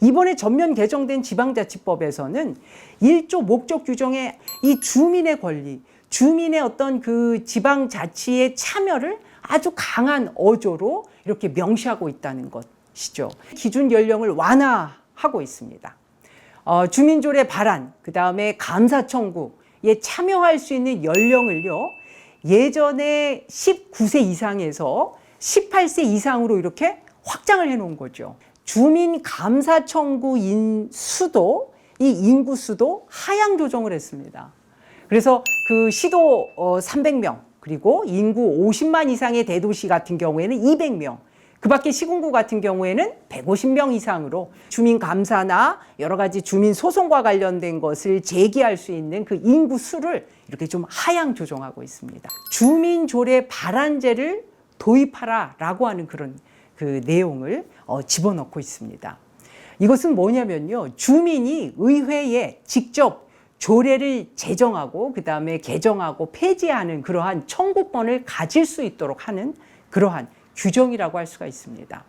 이번에 전면 개정된 지방자치법에서는 1조 목적 규정에 이 주민의 권리, 주민의 어떤 그 지방자치의 참여를 아주 강한 어조로 이렇게 명시하고 있다는 것이죠. 기준 연령을 완화하고 있습니다. 주민조례 발안, 그 다음에 감사 청구에 참여할 수 있는 연령을요, 예전에 19세 이상에서 18세 이상으로 이렇게 확장을 해 놓은 거죠. 주민 감사 청구인 수도, 이 인구 수도 하향 조정을 했습니다. 그래서 그 시도 300명, 그리고 인구 50만 이상의 대도시 같은 경우에는 200명, 그 밖에 시군구 같은 경우에는 150명 이상으로 주민 감사나 여러 가지 주민 소송과 관련된 것을 제기할 수 있는 그 인구 수를 이렇게 좀 하향 조정하고 있습니다. 주민조례 발안제를 도입하라라고 하는 그런 그 내용을 집어넣고 있습니다. 이것은 뭐냐면요, 주민이 의회에 직접 조례를 제정하고 그 다음에 개정하고 폐지하는 그러한 청구권을 가질 수 있도록 하는 그러한 규정이라고 할 수가 있습니다.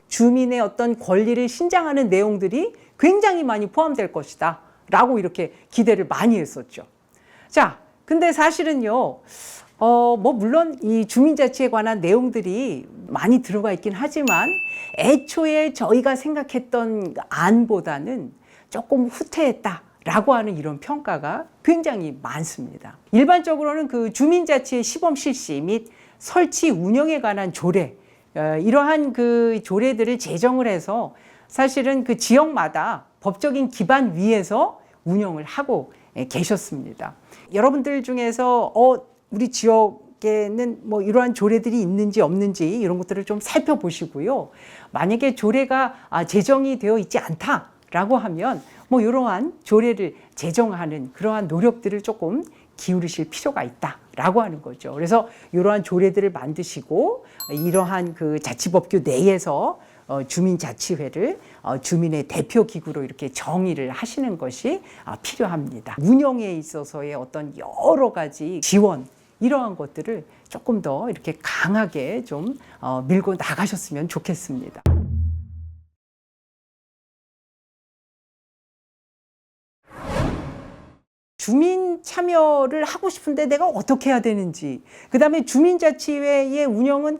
주민의 어떤 권리를 신장하는 내용들이 굉장히 많이 포함될 것이다 라고 이렇게 기대를 많이 했었죠. 자, 근데 사실은요, 물론 이 주민자치에 관한 내용들이 많이 들어가 있긴 하지만 애초에 저희가 생각했던 안보다는 조금 후퇴했다라고 하는 이런 평가가 굉장히 많습니다. 일반적으로는 그 주민자치의 시범 실시 및 설치 운영에 관한 조례, 이러한 그 조례들을 제정을 해서 사실은 그 지역마다 법적인 기반 위에서 운영을 하고 계셨습니다. 여러분들 중에서 우리 지역에는 뭐 이러한 조례들이 있는지 없는지 이런 것들을 좀 살펴보시고요. 만약에 조례가 제정이 되어 있지 않다라고 하면 뭐 이러한 조례를 제정하는 그러한 노력들을 조금 기울이실 필요가 있다라고 하는 거죠. 그래서 이러한 조례들을 만드시고 이러한 그 자치법규 내에서 주민자치회를 주민의 대표기구로 이렇게 정의를 하시는 것이 필요합니다. 운영에 있어서의 어떤 여러 가지 지원, 이러한 것들을 조금 더 이렇게 강하게 좀 밀고 나가셨으면 좋겠습니다. 주민 참여를 하고 싶은데 내가 어떻게 해야 되는지, 그 다음에 주민자치회의 운영은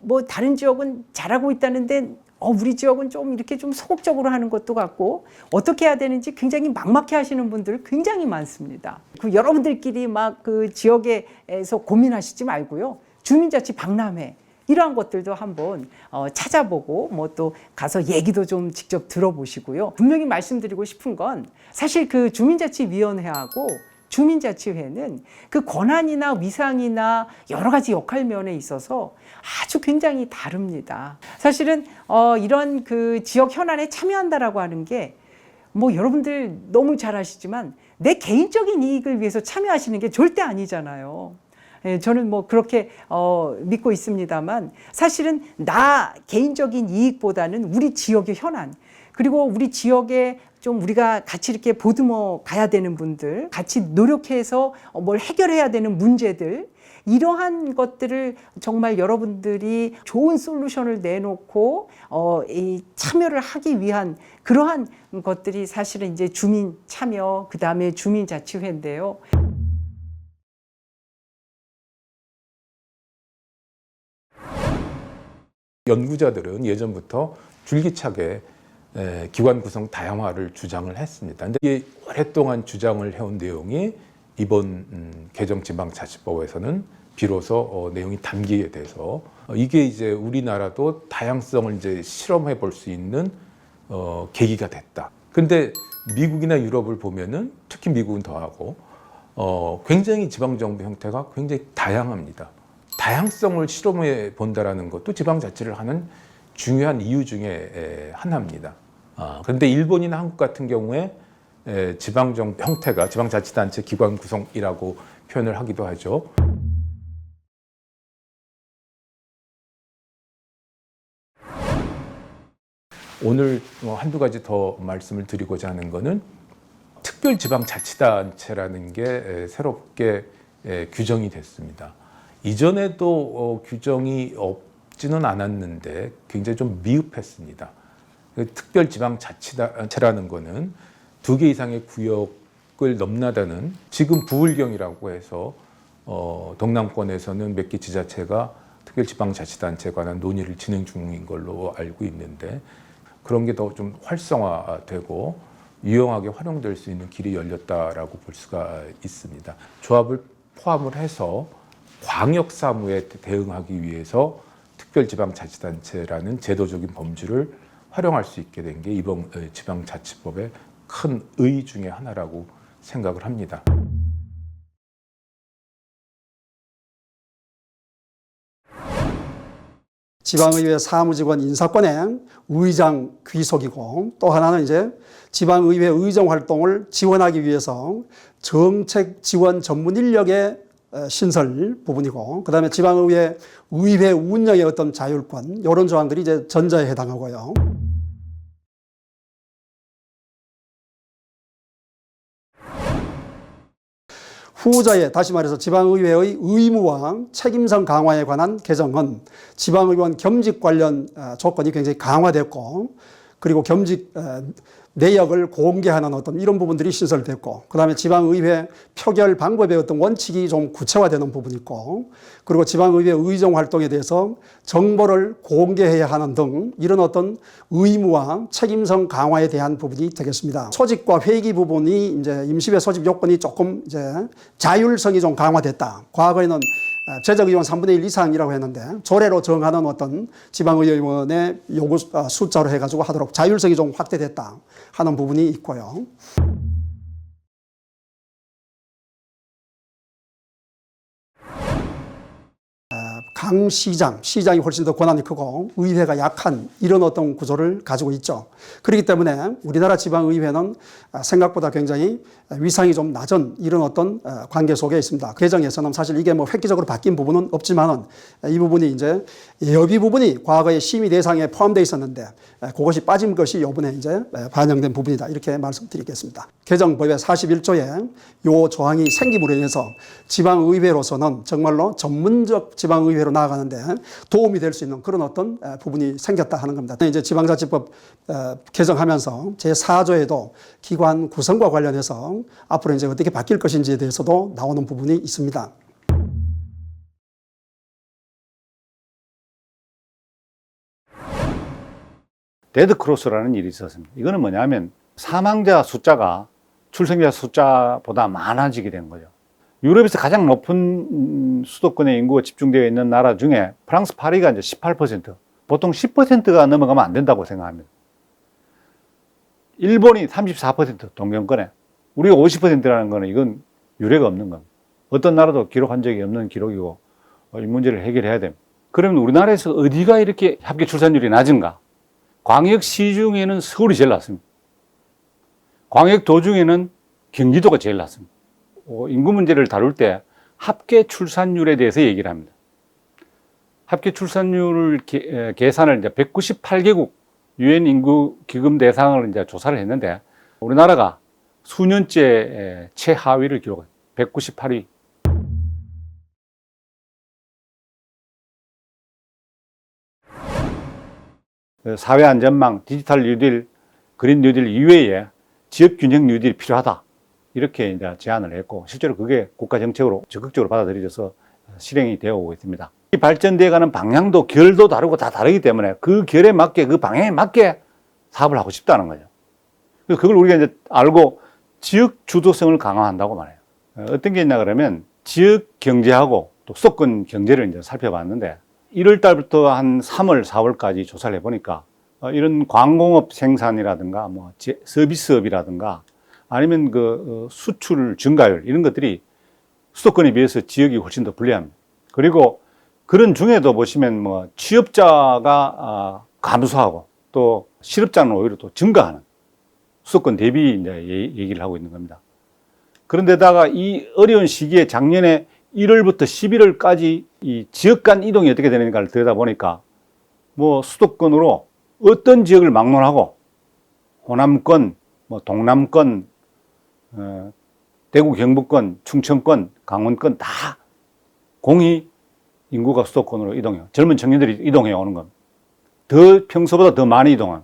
뭐 다른 지역은 잘하고 있다는데 우리 지역은 좀 이렇게 좀 소극적으로 하는 것도 같고 어떻게 해야 되는지 굉장히 막막해 하시는 분들 굉장히 많습니다. 그 여러분들끼리 막 그 지역에서 고민하시지 말고요, 주민자치 박람회 이러한 것들도 한번 찾아보고 뭐 또 가서 얘기도 좀 직접 들어보시고요. 분명히 말씀드리고 싶은 건 사실 그 주민자치위원회하고 주민자치회는 그 권한이나 위상이나 여러 가지 역할 면에 있어서 아주 굉장히 다릅니다. 사실은 이런 그 지역 현안에 참여한다라고 하는 게 뭐 여러분들 너무 잘 아시지만 내 개인적인 이익을 위해서 참여하시는 게 절대 아니잖아요. 저는 뭐 그렇게 믿고 있습니다만 사실은 나 개인적인 이익보다는 우리 지역의 현안, 그리고 우리 지역에 좀 우리가 같이 이렇게 보듬어 가야 되는 분들, 같이 노력해서 뭘 해결해야 되는 문제들, 이러한 것들을 정말 여러분들이 좋은 솔루션을 내놓고 이 참여를 하기 위한 그러한 것들이 사실은 이제 주민 참여, 그 다음에 주민자치회인데요. 연구자들은 예전부터 줄기차게 기관 구성 다양화를 주장을 했습니다. 근데 이게 오랫동안 주장을 해온 내용이 이번 개정 지방자치법에서는 비로소 내용이 담기게 돼서 이게 이제 우리나라도 다양성을 이제 실험해 볼 수 있는 계기가 됐다. 근데 미국이나 유럽을 보면은 특히 미국은 더하고 굉장히 지방정부 형태가 굉장히 다양합니다. 다양성을 실험해 본다라는 것도 지방자치를 하는 중요한 이유 중에 하나입니다. 그런데 일본이나 한국 같은 경우에 지방정부 형태가 지방자치단체 기관 구성이라고 표현을 하기도 하죠. 오늘 한두 가지 더 말씀을 드리고자 하는 것은 특별지방자치단체라는 게 새롭게 규정이 됐습니다. 이전에도 규정이 없지는 않았는데 굉장히 좀 미흡했습니다. 특별지방자치단체라는 것은 2개 이상의 구역을 넘나드는 지금 부울경이라고 해서 동남권에서는 몇 개 지자체가 특별지방자치단체에 관한 논의를 진행 중인 걸로 알고 있는데 그런 게 더 좀 활성화되고 유용하게 활용될 수 있는 길이 열렸다라고 볼 수가 있습니다. 조합을 포함을 해서 광역 사무에 대응하기 위해서 특별지방자치단체라는 제도적인 범주를 활용할 수 있게 된 게 이번 지방자치법의 큰 의 중에 하나라고 생각을 합니다. 지방의회 사무직원 인사권의 의장 귀속이고, 또 하나는 이제 지방의회 의정 활동을 지원하기 위해서 정책 지원 전문 인력의 신설 부분이고, 그 다음에 지방의회 의회 운영의 어떤 자율권, 이런 조항들이 이제 전자에 해당하고요. 후자에 다시 말해서 지방의회의 의무와 책임성 강화에 관한 개정은 지방의원 겸직 관련 조건이 굉장히 강화됐고, 그리고 겸직 내역을 공개하는 어떤 이런 부분들이 신설됐고, 그 다음에 지방의회 표결 방법의 어떤 원칙이 좀 구체화되는 부분이 있고, 그리고 지방의회 의정 활동에 대해서 정보를 공개해야 하는 등 이런 어떤 의무와 책임성 강화에 대한 부분이 되겠습니다. 소집과 회기 부분이 이제 임시회 소집 요건이 조금 이제 자율성이 좀 강화됐다. 과거에는 제적의원 3분의 1 이상이라고 했는데 조례로 정하는 어떤 지방의원의 요구 숫자로 해가지고 하도록 자율성이 좀 확대됐다 하는 부분이 있고요. 강시장, 시장이 훨씬 더 권한이 크고 의회가 약한 이런 어떤 구조를 가지고 있죠. 그렇기 때문에 우리나라 지방의회는 생각보다 굉장히 위상이 좀 낮은 이런 어떤 관계 속에 있습니다. 개정에서는 사실 이게 뭐 획기적으로 바뀐 부분은 없지만은 이 부분이 이제 예비 부분이 과거에 심의 대상에 포함되어 있었는데 그것이 빠진 것이 이번에 이제 반영된 부분이다. 이렇게 말씀드리겠습니다. 개정법의 41조에 이 조항이 생김으로 인해서 지방의회로서는 정말로 전문적 지방의회로 나아가는데 도움이 될 수 있는 그런 어떤 부분이 생겼다 하는 겁니다. 이제 지방자치법 개정하면서 제4조에도 기관 구성과 관련해서 앞으로 이제 어떻게 바뀔 것인지에 대해서도 나오는 부분이 있습니다. 데드크로스라는 일이 있었습니다. 이거는 뭐냐면 사망자 숫자가 출생자 숫자보다 많아지게 된 거죠. 유럽에서 가장 높은 수도권의 인구가 집중되어 있는 나라 중에 프랑스 파리가 이제 18%, 보통 10%가 넘어가면 안 된다고 생각합니다. 일본이 34% 동경권에, 우리가 50%라는 거는 이건 유례가 없는 겁니다. 어떤 나라도 기록한 적이 없는 기록이고 이 문제를 해결해야 됩니다. 그러면 우리나라에서 어디가 이렇게 합계 출산율이 낮은가? 광역시 중에는 서울이 제일 낮습니다. 광역도 중에는 경기도가 제일 낮습니다. 인구 문제를 다룰 때 합계 출산율에 대해서 얘기를 합니다. 합계 출산율 계산을 이제 198개국 유엔 인구 기금 대상을 이제 조사를 했는데 우리나라가 수년째 최하위를 기록한 198위. 사회 안전망, 디지털 뉴딜, 그린 뉴딜 이외에 지역 균형 뉴딜이 필요하다. 이렇게 이제 제안을 했고 실제로 그게 국가 정책으로 적극적으로 받아들여져서 실행이 되어 오고 있습니다. 이 발전되어 가는 방향도 결도 다르고 다 다르기 때문에 그 결에 맞게 그 방향에 맞게 사업을 하고 싶다는 거죠. 그걸 우리가 이제 알고 지역 주도성을 강화한다고 말해요. 어떤 게 있냐 그러면 지역 경제하고 또 수도권 경제를 이제 살펴봤는데 1월 달부터 한 3월, 4월까지 조사를 해보니까 이런 광공업 생산이라든가 뭐 서비스업이라든가 아니면 그 수출 증가율 이런 것들이 수도권에 비해서 지역이 훨씬 더 불리합니다. 그리고 그런 중에도 보시면 뭐 취업자가 감소하고 또 실업자는 오히려 또 증가하는 수도권 대비 이제 얘기를 하고 있는 겁니다. 그런데다가 이 어려운 시기에 작년에 1월부터 11월까지 이 지역 간 이동이 어떻게 되는가를 들여다보니까 뭐 수도권으로 어떤 지역을 막론하고 호남권, 뭐 동남권, 대구 경북권, 충청권, 강원권 다 공히 인구가 수도권으로 이동해요. 젊은 청년들이 이동해 오는 겁니다. 더 평소보다 더 많이 이동한.